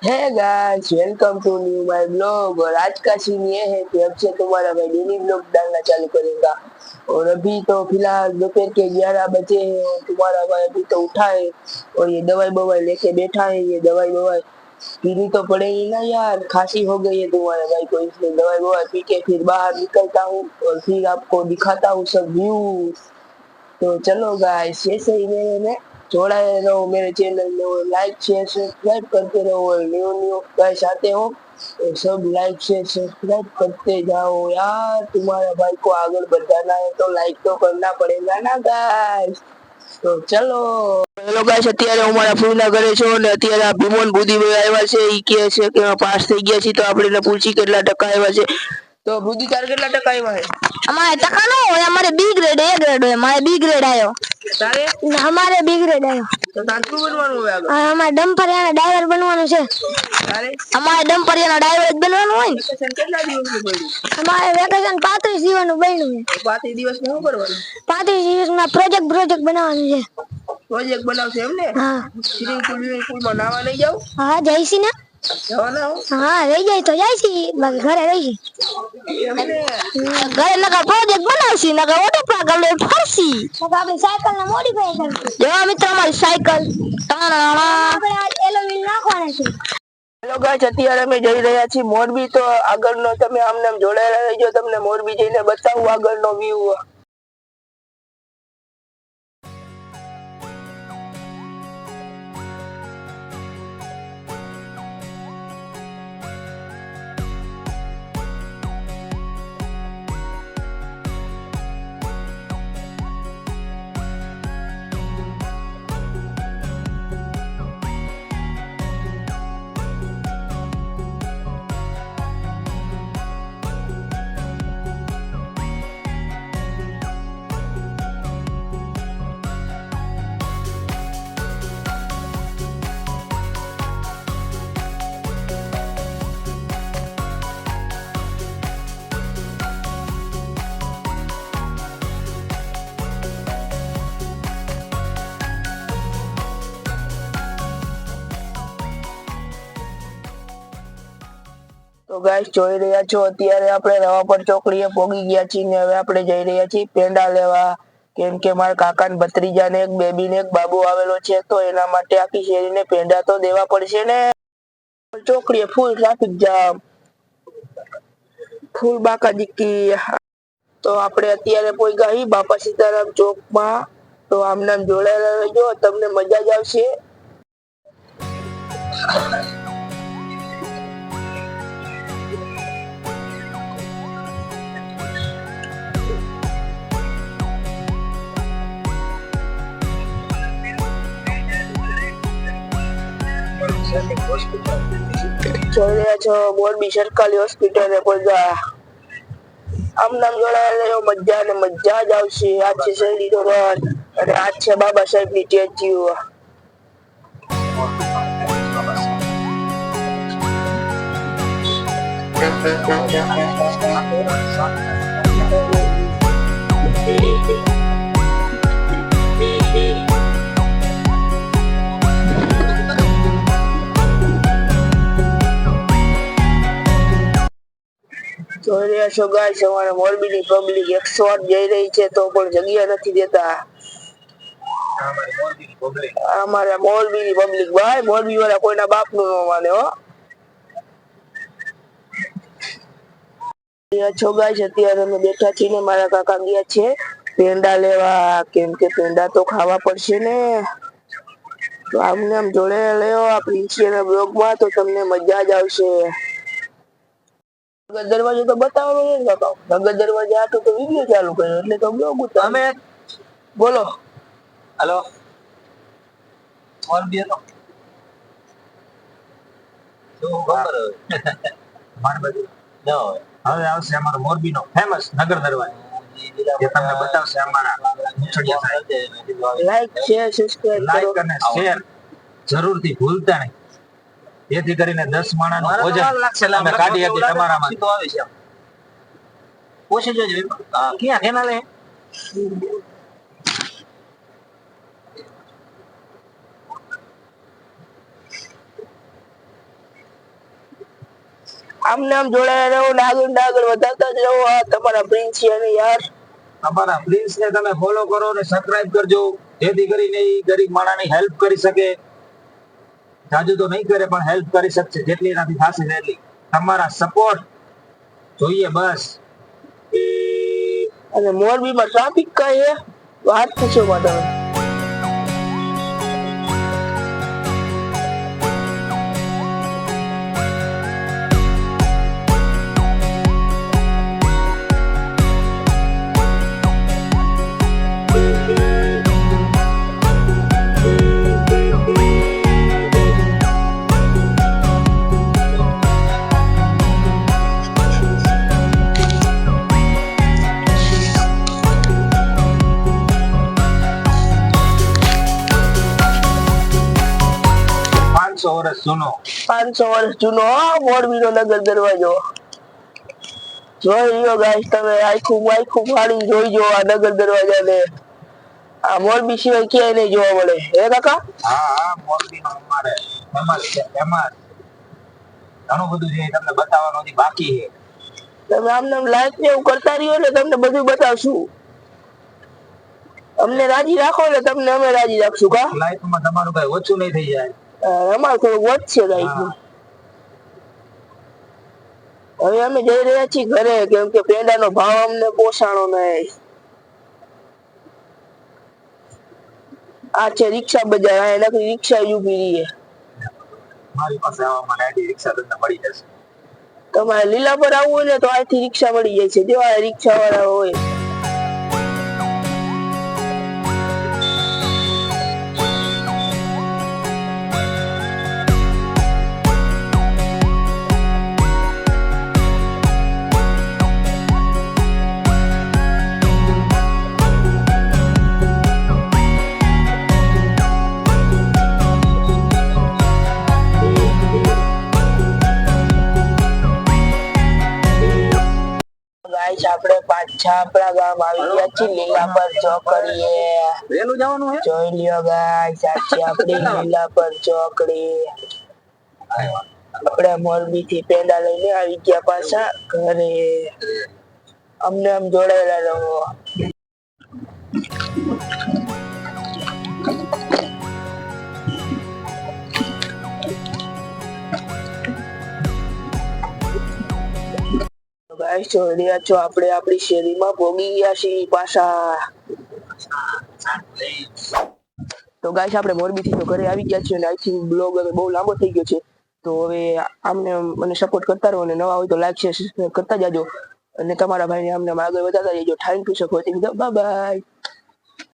है guys, welcome to new my blog. और आज का सीन ये है कि अब से तुम्हारा भाई डेली ब्लॉग डालना चालू करेगा। और अभी तो फिलहाल दोपहर के 11 बजे हैं और तुम्हारा भाई अभी तो उठा है और ये दवाई बवाई लेके बैठा है। ये दवाई बवाई पीनी तो पड़ेगी ना यार, खांसी हो गई है तुम्हारे भाई को, इसलिए दवाई बवाई पी के फिर बाहर निकलता हूँ और फिर आपको दिखाता हूँ सब व्यूज। तो चलो गाइस, ऐसे ही मेरे में जोड़ाए रहो मेरे चैनल में और लाइक शेयर सब्सक्राइब करते रहो। और न्यू न्यू गाइस आते हो तो सब लाइक शेयर सब्सक्राइब करते जाओ यार। तुम्हारा भाई को आगे बढ़ाना है तो लाइक तो करना पड़ेगा ना गाइस। तो चलो હેલો ગાઈસ, અત્યારે હું મારા ફૂઈના ઘરે છું અને અત્યારે આ ભીમોન બુદ્ધિભાઈ આવ્યા છે. ઈ કહે છે કે પાસ થઈ ગયા છે તો આપણે એને પૂછી કેટલા ટકા આવ્યા છે. તો બુદ્ધિ તાર કેટલા ટકા આવ્યા છે? हमारे टका नो है, हमारे बी ग्रेड ए ग्रेड है, हमारे बी ग्रेड आयो તારે हमारे बी ग्रेड आयो। તો તાર શું બનવાનું હોય આગળ? हमारे डम्परियाना ड्राइवर बनवानो छे। તારે हमारे डम्परियाना ड्राइवर જ બનવાનું હોય ને। વેકેશન કેટલા દિવસનું પડ્યું? हमारे वेकेशन 35 દિવસનું બન્યું છે। 35 દિવસમાં શું કરવાનું? 35 દિવસમાં પ્રોજેક્ટ બનાવવાનું છે। પ્રોજેક્ટ બનાવશે એમ ને? હા સ્વિમિંગ પુલમાં નાવા નહીં જાવ? હા જઈશી ને। જવાના હો? હા રહી જાય તો જઈશી, બાકી ઘરે રહીશી। એમ ને? ઘરે નકા પ્રોજેક્ટ બનાવશી, નકા વોટર પાર્ક આપણે ફરશી, નકા આપણે સાયકલ ને મોડિફાઈ કરશી। જેવા મિત્ર અમારી સાયકલ આપણે એલોવીલ નાખવાના છે। હેલો ગાઈસ, અત્યારે અમે જઈ રહ્યા છીએ મોરબી। તો આગળનો તમે આમને આમ જોડાયેલા રહેજો, તમને મોરબી જઈને બતાવું આગળનો વ્યૂ। તો ગાઈસ જોઈ રહ્યા છો, અત્યારે આપણે રવાપર ચોકડીએ પહોંચી ગયા છીએ ને હવે આપણે જઈ રહ્યા છીએ પેંડા લેવા। કેમ કે મારા કાકાને ભત્રીજાને એક બેબી ને એક બાબુ આવેલો છે તો એના માટે આખી શેરીને પેંડા તો દેવા પડશે ને। ચોકડીએ ફૂલ ટ્રાફિક જામ, ફૂલ બાકાદીકી। તો આપણે અત્યારે પહોંચ્યા બાપા સીતારામ ચોકમાં। તો આમને આમ જોડાયેલા રહેજો, તમને મજા જ આવશે। જોઈ રહ્યા છો મોરબી સરકારી હોસ્પિટલ પહોંચ્યા। આમ નામ જોડાયેલા મજા ને મજા જ આવશે। આ છે શેરડીનો રસ અને આ છે બાબા સાહેબની સ્ટેચ્યુ। જોઈ રહ્યા છો ગાઈસ, અમારા મોરબીની પબ્લિક 108 જઈ રહી છે તો પણ જગ્યા નથી દેતા। અમારા મોરબીની પબ્લિક ભાઈ, મોરબી વાળા કોઈના બાપનું ન માને હો। છો ગાઈસ, અત્યારે અમે બેઠા છીએ ને મારા કાકા ગયા છે પેંડા લેવા। કેમ કે પેંડા તો ખાવા પડશે ને। તો આમને આમ જોડે લેવો આ પ્રિન્સિયના બ્લોગમાં, તો તમને મજા જ આવશે। નગર દરવાજો તો બતાવવાનો ને કાકા, નગર દરવાજે આટલું તો વિડિયો ચાલુ કર્યો એટલે તો બ્લોગ ઉતાર। અમે બોલો હેલો મોરબી હતો તો ખબર માર બાજુ જાઓ। હવે આવશે અમારો મોરબીનો ફેમસ નગર દરવાજો, જે તમને બતાવશે અમારા લાઈક શેર સબસ્ક્રાઇબ લાઈક અને શેર જરૂરથી ભૂલતા નહીં, જેથી કરીને 10 માણાનું ભોજન અમે કાઢી હતી તમારામાં તો આવે છે। પૂછી જોજો ક્યાં કેના લે આમને આમ જોડાયેલા રહો ને આગળ ને આગળ વધારતા જ રહો. આ તમારા પ્રિન્સ છે ને યાર. તમારા પ્રિન્સ ને તમે ફોલો કરો અને સબસ્ક્રાઇબ કરજો, જેથી કરીને એ ગરીબ માણસની હેલ્પ કરી શકે. જાજુ તો નહીં કરે પણ હેલ્પ કરી શકશે જેટલી એનાથી થશે એટલી. તમારા સપોર્ટ જોઈએ બસ. અને મોરબીમાં ટ્રાફિક કઈ હે વાત પૂછો માં તમે. વર્ષ જૂનો 500 વર્ષ જૂનો મોરબીનો નગર દરવાજો. જોઈ લ્યો ગાઈસ તમે, આખું ફાડીને જોઈજો આ નગર દરવાજાને. આ મોરબી સિવાય ક્યાંય નહીં જોવા મળે હે કાકા. હા મોરબીનો અમારે ફેમસ છે, ફેમસ. ઘણું બધું છે તમને બતાવવાનું હજી બાકી છે. તમે આમને લાઈક ને એવું કરતા રહ્યો એટલે તમને બધું બતાવશું. અમને રાજી રાખો એટલે તમને અમે રાજી રાખશું. કા લાઈફમાં તમારું કઈ ઓછું નહીં થઈ જાય. અમારે થોડું વધશે લાઈફમાં. હવે અમે જઈ રહ્યા છીએ ઘરે, કેમ કે પેંડાનો ભાવ અમને પોષાણો નહીં. આ છે રિક્ષા બજાર, આ નકરી રિક્ષા ઉભી રહી. મારી પાસે આવવા માટે આડી રિક્ષા તમને મળી જશે. તમારે લીલા પર આવવું હોય ને તો અહીંથી રિક્ષા મળી જાય છે. જેવા રિક્ષા વાળા હોય. આપણે પાછા આપણા ગામ આવી ગયા છીએ. લીલા પર ચોકડીએ વેલું જવાનું છે. જોઈ લ્યો ગાઈસ, આ છે આપણી લીલા પર ચોકડી. આપણે મોરબી થી પેંડા લઈને આવી ગયા પાછા ઘરે. અમને આમ જોડાયેલા રહો. ગાઈસ જોઈ રહ્યા છો, આપણે આપણી શેરીમાં ભોગી ગયા છીએ પાછા. તો ગાઈસ આપણે મોરબી થી તો ઘરે આવી ગયા છીએ અને આઈ થિંક બ્લોગ હવે બહુ લાંબો થઈ ગયો છે. તો હવે આમને મને સપોર્ટ કરતા રહો અને નવા હોય તો લાઈક શેર સબસ્ક્રાઇબ કરતા જાજો અને તમારા ભાઈને આમને આગળ વધારતા જજો. Thank you so much. Bye bye.